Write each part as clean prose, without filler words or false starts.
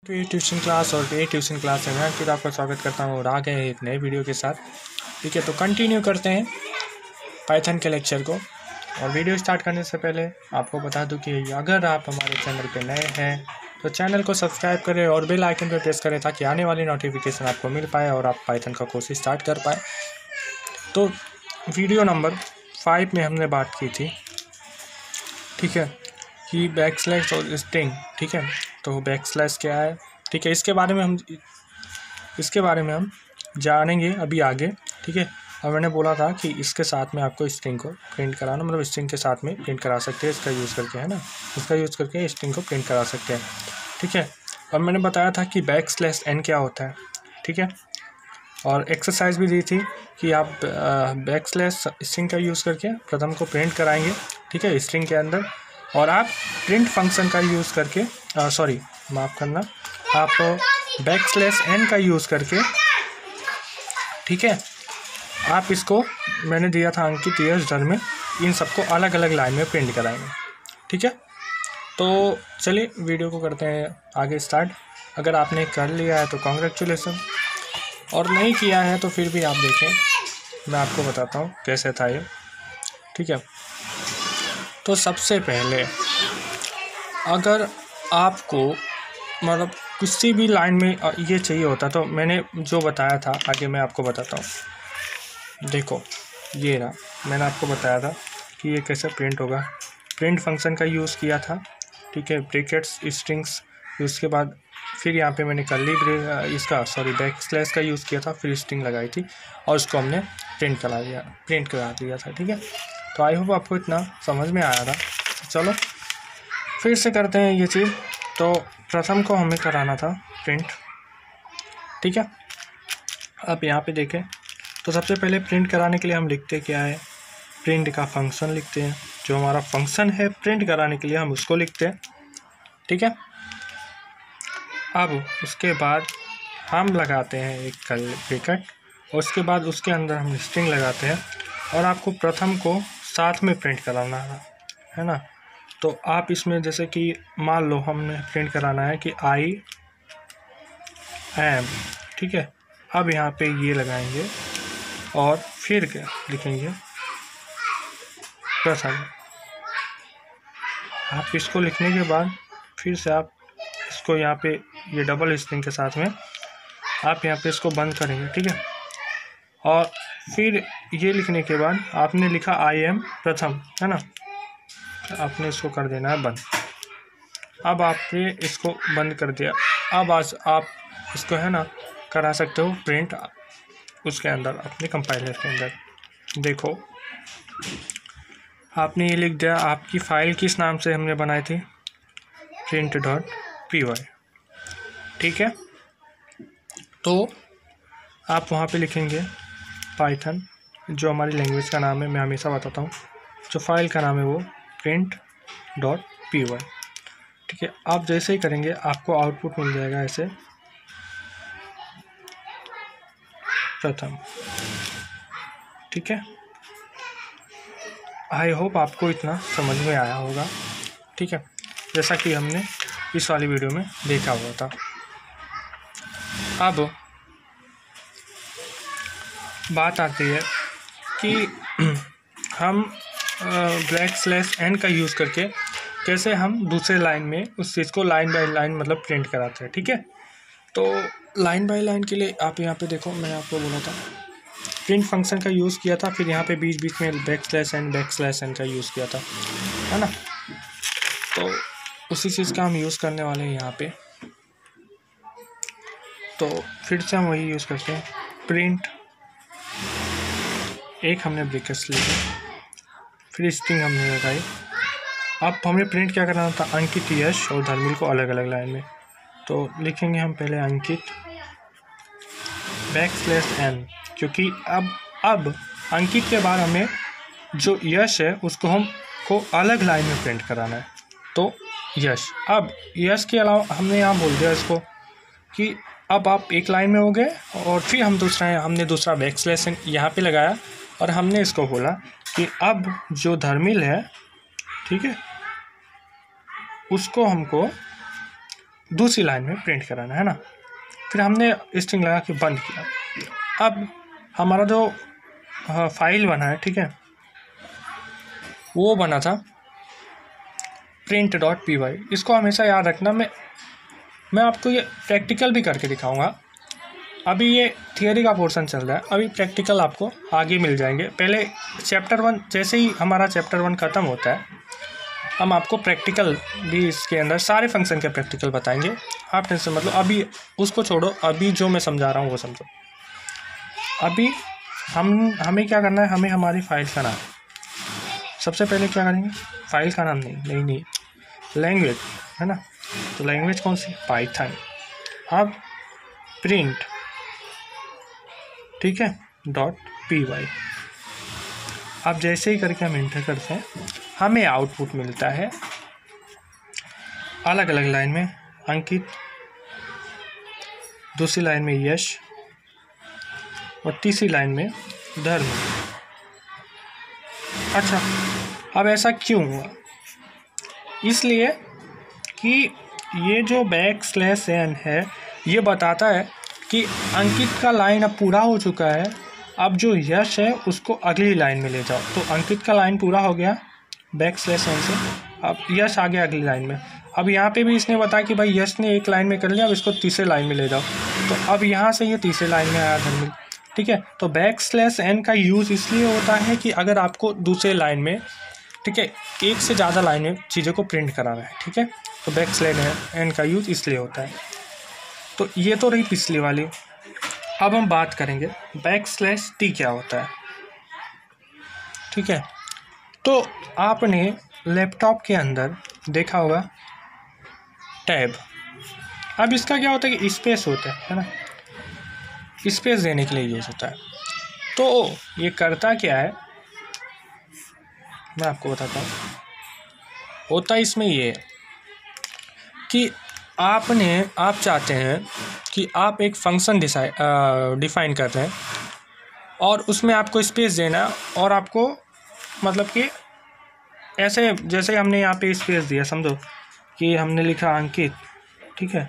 Tuition class और tuition class है। मैं फिर आपका स्वागत करता हूँ और आ गए हैं एक नए वीडियो के साथ। ठीक है, तो कंटिन्यू करते हैं पाइथन के लेक्चर को। और वीडियो स्टार्ट करने से पहले आपको बता दूं कि अगर आप हमारे चैनल पे नए हैं तो चैनल को सब्सक्राइब करें और बेल आइकन पर प्रेस करें ताकि आने वाली नोटिफिकेशन आपको मिल पाए और आप पाइथन का कोर्स स्टार्ट कर पाए। तो वीडियो नंबर 5 में हमने बात की थी, ठीक है, कि बैकस्लैश और स्ट्रिंग। ठीक है, तो बैकस्लैश क्या है, ठीक है, इसके बारे में हम जानेंगे अभी आगे। ठीक है, और मैंने बोला था कि इसके साथ में आपको स्ट्रिंग को प्रिंट कराना, मतलब स्ट्रिंग के साथ में प्रिंट करा सकते हैं, इसका यूज़ करके, है ना, इसका यूज़ करके स्ट्रिंग को प्रिंट करा सकते हैं। ठीक है, और मैंने बताया था कि बैकस्लैश एन क्या होता है। ठीक है, और एक्सरसाइज भी दी थी कि आप बैकस्लैश स्ट्रिंग का यूज़ करके प्रथम को प्रिंट कराएंगे, ठीक है, स्ट्रिंग के अंदर, और आप प्रिंट फंक्शन का यूज़ करके माफ़ करना, आप बैकस्लैश एन का यूज़ करके, ठीक है, आप इसको मैंने दिया था अंकित यश धर्म में, इन सबको अलग अलग लाइन में प्रिंट कराएंगे। ठीक है, तो चलिए वीडियो को करते हैं आगे स्टार्ट। अगर आपने कर लिया है तो कॉन्ग्रेचुलेसन, और नहीं किया है तो फिर भी आप देखें, मैं आपको बताता हूँ कैसे था ये। ठीक है, तो सबसे पहले अगर आपको मतलब किसी भी लाइन में ये चाहिए होता तो मैंने जो बताया था आगे मैं आपको बताता हूँ। देखो ये रहा, मैंने आपको बताया था कि ये कैसे प्रिंट होगा। प्रिंट फंक्शन का यूज़ किया था, ठीक है, ब्रैकेट्स स्ट्रिंग्स, उसके बाद फिर यहाँ पे मैंने कर्ली बैकस्लैश का यूज़ किया था, फिर स्ट्रिंग लगाई थी और उसको हमने प्रिंट करा दिया था। ठीक है, तो आई होप आपको इतना समझ में आया था। चलो फिर से करते हैं ये चीज़। तो प्रथम को हमें कराना था प्रिंट। ठीक है, आप यहाँ पे देखें तो सबसे पहले प्रिंट कराने के लिए हम लिखते क्या है, प्रिंट का फंक्शन लिखते हैं। जो हमारा फंक्शन है प्रिंट कराने के लिए हम उसको लिखते हैं। ठीक है, अब उसके बाद हम लगाते हैं एक ब्रैकेट और उसके बाद उसके अंदर हम स्ट्रिंग लगाते हैं, और आपको प्रथम को साथ में प्रिंट कराना है ना। तो आप इसमें जैसे कि मान लो हमने प्रिंट कराना है कि आई एम, ठीक है, अब यहाँ पे ये लगाएंगे और फिर क्या लिखेंगे प्रथम। आप इसको लिखने के बाद फिर से आप इसको यहाँ पे ये डबल स्ट्रिंग के साथ में आप यहाँ पे इसको बंद करेंगे। ठीक है, और फिर ये लिखने के बाद आपने लिखा आई एम प्रथम, है ना, आपने इसको कर देना है बंद। अब आपने इसको बंद कर दिया, अब आज आप इसको, है ना, करा सकते हो प्रिंट उसके अंदर, अपने कंपाइलर के अंदर। देखो आपने ये लिख दिया, आपकी फ़ाइल किस नाम से हमने बनाई थी, print.py। ठीक है, तो आप वहाँ पे लिखेंगे पाइथन, जो हमारी लैंग्वेज का नाम है, मैं हमेशा बताता हूँ, जो फाइल का नाम है वो print.py। ठीक है, आप जैसे ही करेंगे आपको आउटपुट मिल जाएगा ऐसे, प्रथम। ठीक है, आई होप आपको इतना समझ में आया होगा। ठीक है, जैसा कि हमने इस वाली वीडियो में देखा हुआ था। अब बात आती है कि हम बैकस्लैश एन का यूज़ करके कैसे हम दूसरे लाइन में उस चीज़ को लाइन बाय लाइन मतलब प्रिंट कराते हैं। ठीक है, तो लाइन बाय लाइन के लिए आप यहाँ पे देखो, मैंने आपको बोला था प्रिंट फंक्शन का यूज़ किया था, फिर यहाँ पे बीच बीच में बैकस्लैश एन का यूज़ किया था, है ना। तो उसी चीज़ का हम यूज़ करने वाले हैं यहाँ पे। तो फिर से हम वही यूज़ करते हैं, प्रिंट, एक हमने ब्रैकेट्स लिए, फिर स्ट्रिंग हमने लगाई। अब हमें प्रिंट क्या करना था, अंकित यश और धर्मिल को अलग अलग लाइन में। तो लिखेंगे हम पहले अंकित बैकस्लैश एन, क्योंकि अब अंकित के बाद हमें जो यश है उसको हमको अलग लाइन में प्रिंट कराना है। तो यश, अब यश के अलावा हमने यहाँ बोल दिया इसको कि अब आप एक लाइन में हो गए, और फिर हमने दूसरा बैकस्लैश एन यहाँ पे लगाया, और हमने इसको बोला कि अब जो धर्मिल है, ठीक है, उसको हमको दूसरी लाइन में प्रिंट कराना है ना। फिर हमने स्ट्रिंग लगा के बंद किया। अब हमारा जो फाइल बना है, ठीक है, वो बना था print.py। इसको हमेशा याद रखना। मैं आपको ये प्रैक्टिकल भी करके दिखाऊंगा। अभी ये थियरी का पोर्शन चल रहा है, अभी प्रैक्टिकल आपको आगे मिल जाएंगे। पहले चैप्टर 1, जैसे ही हमारा चैप्टर 1 ख़त्म होता है, हम आपको प्रैक्टिकल भी इसके अंदर सारे फंक्शन के प्रैक्टिकल बताएंगे। आप टेंशन मतलब अभी उसको छोड़ो, अभी जो मैं समझा रहा हूँ वो समझो। अभी हमें क्या करना है, हमें हमारी फाइल का नाम, सबसे पहले क्या करेंगे, फाइल का नाम नहीं लैंग्वेज है ना। तो लैंग्वेज कौन सी, पाइथन। अब प्रिंट, ठीक है, .py। अब जैसे ही करके हम इंटर करते हैं, हमें आउटपुट मिलता है अलग अलग लाइन में अंकित, दूसरी लाइन में यश और तीसरी लाइन में धर्म। अच्छा, अब ऐसा क्यों हुआ? इसलिए कि ये जो \n है, ये बताता है कि अंकित का लाइन अब पूरा हो चुका है, अब जो यश है उसको अगली लाइन में ले जाओ। तो अंकित का लाइन पूरा हो गया \n से, अब यश आ गया अगली लाइन में। अब यहाँ पे भी इसने बताया कि भाई यश ने एक लाइन में कर लिया, अब इसको तीसरे लाइन में ले जाओ। तो अब यहाँ से ये तीसरे लाइन में आया धर्म, ठीक है। तो \n का यूज़ इसलिए होता है कि अगर आपको दूसरे लाइन में, ठीक है, एक से ज़्यादा लाइन में चीज़ों को प्रिंट कराना है, ठीक है, तो \n का यूज़ इसलिए होता है। तो ये तो रही पिछली वाली। अब हम बात करेंगे \t क्या होता है, ठीक है। तो आपने लैपटॉप के अंदर देखा होगा टैब। अब इसका क्या होता है कि स्पेस होता है ना, स्पेस देने के लिए यूज़ होता है। तो ये करता क्या है, मैं आपको बताता हूँ। होता इसमें ये कि आप चाहते हैं कि आप एक फंक्शन डिफ़ाइन कर रहे हैं और उसमें आपको स्पेस देना है, और आपको मतलब कि ऐसे जैसे हमने यहाँ पे स्पेस दिया, समझो कि हमने लिखा अंकित, ठीक है।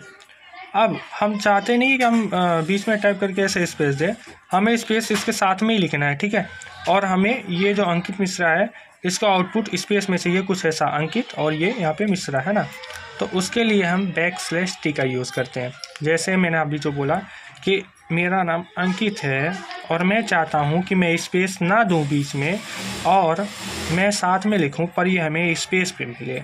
अब हम चाहते नहीं कि हम बीच में टाइप करके ऐसे स्पेस दें, हमें स्पेस इसके साथ में ही लिखना है, ठीक है। और हमें ये जो अंकित मिश्रा है, इसका आउटपुट स्पेस में चाहिए कुछ ऐसा अंकित, और ये यहाँ पे मिश्रा है ना। तो उसके लिए हम \t का यूज़ करते हैं। जैसे मैंने अभी जो बोला कि मेरा नाम अंकित है और मैं चाहता हूँ कि मैं स्पेस ना दूँ बीच में, और मैं साथ में लिखूँ, पर ये हमें स्पेस पे मिले,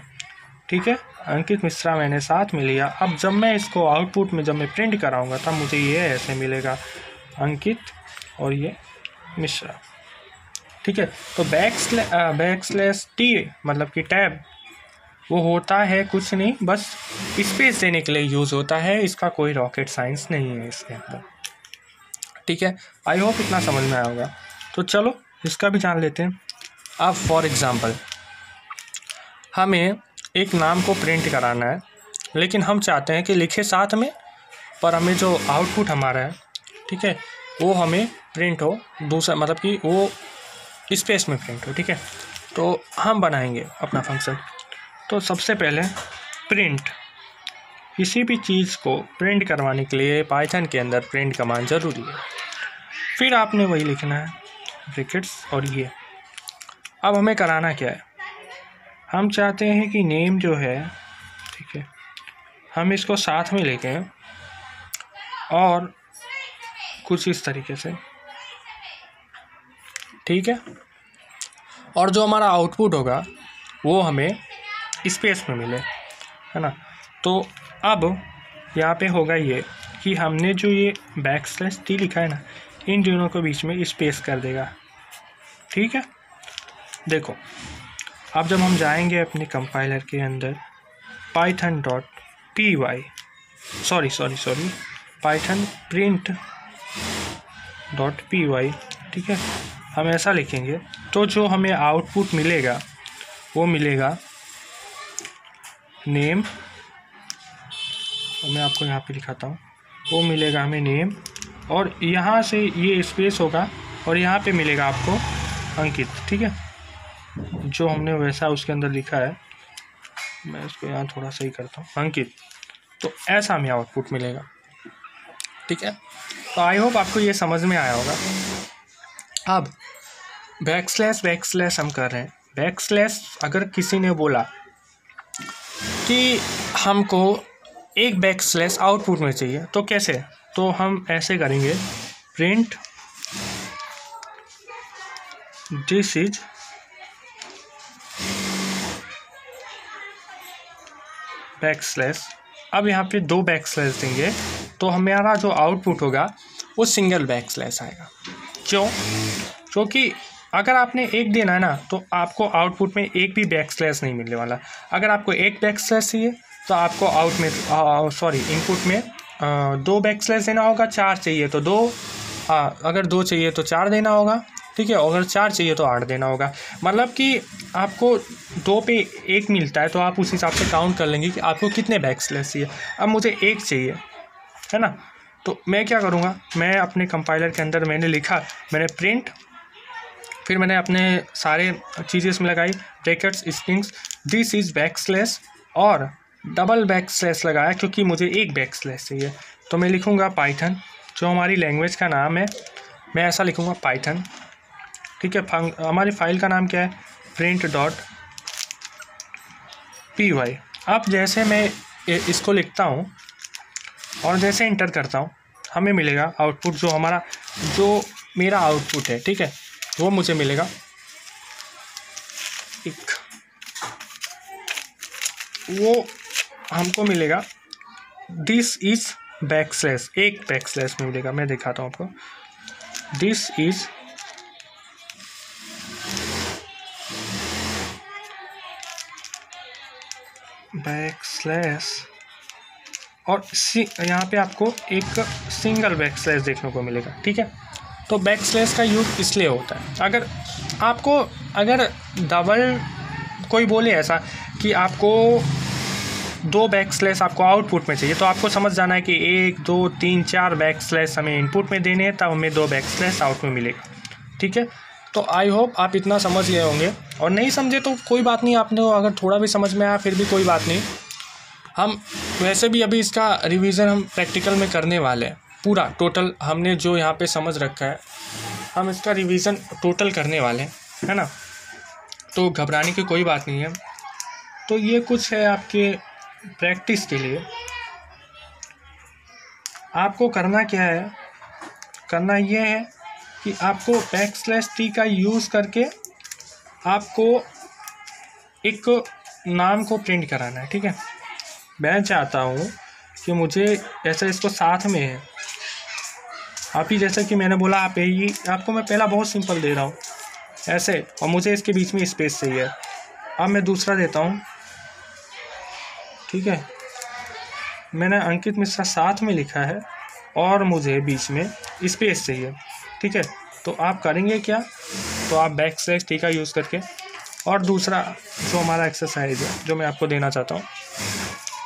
ठीक है। अंकित मिश्रा मैंने साथ में लिया। अब जब मैं इसको आउटपुट में जब मैं प्रिंट कराऊंगा, तब मुझे ये ऐसे मिलेगा अंकित और ये मिश्रा, ठीक है। तो \t मतलब कि टैब, वो होता है कुछ नहीं, बस स्पेस देने के लिए यूज़ होता है। इसका कोई रॉकेट साइंस नहीं है इसके अंदर, ठीक है। आई होप इतना समझ में आया होगा। तो चलो इसका भी जान लेते हैं। अब फॉर एग्ज़ाम्पल हमें एक नाम को प्रिंट कराना है, लेकिन हम चाहते हैं कि लिखे साथ में, पर हमें जो आउटपुट हमारा है, ठीक है, वो हमें प्रिंट हो दूसरा, मतलब कि वो स्पेस में प्रिंट हो, ठीक है। तो हम बनाएंगे अपना फंक्शन। तो सबसे पहले प्रिंट, किसी भी चीज़ को प्रिंट करवाने के लिए पाइथन के अंदर प्रिंट कमांड ज़रूरी है। फिर आपने वही लिखना है ब्रैकेट्स और ये। अब हमें कराना क्या है, हम चाहते हैं कि नेम जो है, ठीक है, हम इसको साथ में लेके हैं और कुछ इस तरीके से, ठीक है। और जो हमारा आउटपुट होगा वो हमें स्पेस में मिले, है ना। तो अब यहाँ पे होगा ये कि हमने जो ये \t लिखा है ना, इन दोनों के बीच में स्पेस कर देगा, ठीक है। देखो अब जब हम जाएंगे अपने कंपाइलर के अंदर python.py python print.py, ठीक है, हम ऐसा लिखेंगे तो जो हमें आउटपुट मिलेगा वो मिलेगा नेम, मैं आपको यहाँ पे लिखाता हूँ, वो मिलेगा हमें नेम, और यहाँ से ये स्पेस होगा और यहाँ पे मिलेगा आपको अंकित, ठीक है। जो हमने वैसा उसके अंदर लिखा है, मैं इसको यहाँ थोड़ा सही करता हूँ, अंकित। तो ऐसा हमें आउटपुट मिलेगा। ठीक है, तो आई होप आपको ये समझ में आया होगा। अब बैकस्लैश हम कर रहे हैं। बैकस्लैश अगर किसी ने बोला कि हमको एक बैकस्लैश आउटपुट में चाहिए तो कैसे, तो हम ऐसे करेंगे, प्रिंट दिस इज बैकस्लैश। अब यहाँ पे 2 बैकस्लैश देंगे तो हमारा जो आउटपुट होगा वो सिंगल बैकस्लैश आएगा। क्यों? क्योंकि अगर आपने एक देना है ना तो आपको आउटपुट में एक भी बैकस्लैश नहीं मिलने वाला। अगर आपको एक बैकस्लैश चाहिए तो आपको इनपुट में 2 बैकस्लैश देना होगा। 4 चाहिए तो 2, अगर 2 चाहिए तो 4 देना होगा। ठीक है, अगर 4 चाहिए तो 8 देना होगा। मतलब कि आपको 2 पे 1 मिलता है तो आप उस हिसाब से काउंट कर लेंगे कि आपको कितने बैकस्लैश चाहिए। अब मुझे 1 चाहिए, है ना, तो मैं क्या करूँगा, मैं अपने कंपाइलर के अंदर मैंने लिखा, मैंने प्रिंट, फिर मैंने अपने सारे चीज़ें इसमें लगाई, brackets, strings, this is backslash और डबल बैकस्लैश लगाया क्योंकि मुझे एक बैकस्लैश चाहिए। तो मैं लिखूँगा पाइथन, जो हमारी लैंग्वेज का नाम है, मैं ऐसा लिखूँगा पाइथन। ठीक है, हमारी फाइल का नाम क्या है, print.py। अब जैसे मैं इसको लिखता हूँ और जैसे इंटर करता हूँ हमें मिलेगा आउटपुट, जो मेरा आउटपुट है। ठीक है, वो मुझे मिलेगा वो हमको मिलेगा दिस इज बैकस्लैश, एक बैकस्लैश में मिलेगा। मैं दिखाता हूँ आपको, दिस इज बैकस्लैश और यहाँ पे आपको एक सिंगल बैकस्लैश देखने को मिलेगा। ठीक है, तो बैकस्लैश का यूज़ इसलिए होता है, अगर डबल कोई बोले ऐसा कि आपको 2 बैकस्लैश आपको आउटपुट में चाहिए तो आपको समझ जाना है कि 1 2 3 4 बैकस्लैश हमें इनपुट में देने हैं, तब हमें 2 बैकस्लैश आउट में मिलेगा। ठीक है, तो आई होप आप इतना समझ गए होंगे, और नहीं समझे तो कोई बात नहीं, आपने अगर थोड़ा भी समझ में आया फिर भी कोई बात नहीं। हम वैसे भी अभी इसका रिवीजन हम प्रैक्टिकल में करने वाले हैं, पूरा टोटल हमने जो यहाँ पे समझ रखा है हम इसका रिवीजन टोटल करने वाले हैं, है ना, तो घबराने की कोई बात नहीं है। तो ये कुछ है आपके प्रैक्टिस के लिए। आपको करना क्या है, करना ये है कि आपको बैकस्लैश का यूज़ करके आपको एक नाम को प्रिंट कराना है। ठीक है, मैं चाहता हूँ कि मुझे ऐसा इसको साथ में है, आप ही जैसा कि मैंने बोला, आप यही, आपको मैं पहला बहुत सिंपल दे रहा हूँ ऐसे, और मुझे इसके बीच में स्पेस चाहिए। अब मैं दूसरा देता हूँ। ठीक है, मैंने अंकित मिश्रा साथ में लिखा है और मुझे बीच में स्पेस चाहिए। ठीक है, तो आप करेंगे क्या, तो आप बैकस्लैश का यूज़ करके, और दूसरा जो हमारा एक्सरसाइज है जो मैं आपको देना चाहता हूँ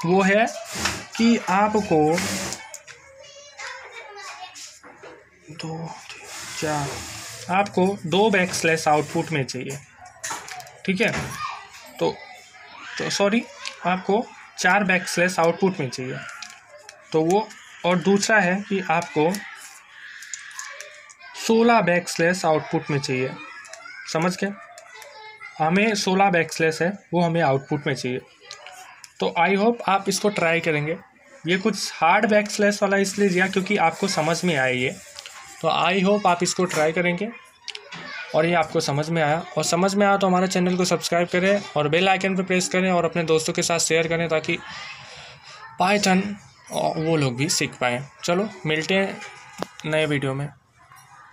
वो है कि आपको 2 4 आपको 2 बैकस्लैश आउटपुट में चाहिए। ठीक है, तो सॉरी, आपको 4 बैकस्लैश आउटपुट में चाहिए, तो वो, और दूसरा है कि आपको 16 बैकस्लैश आउटपुट में चाहिए। समझ गए, हमें 16 बैकस्लैश है वो हमें आउटपुट में चाहिए। तो आई होप आप इसको ट्राई करेंगे। ये कुछ हार्ड बैकस्लैश वाला इसलिए दिया क्योंकि आपको समझ में आए ये, तो आई होप आप इसको ट्राई करेंगे और ये आपको समझ में आया। और समझ में आया तो हमारे चैनल को सब्सक्राइब करें और बेल आइकन पर प्रेस करें और अपने दोस्तों के साथ शेयर करें ताकि पाइथन वो लोग भी सीख पाएँ। चलो मिलते हैं नए वीडियो में।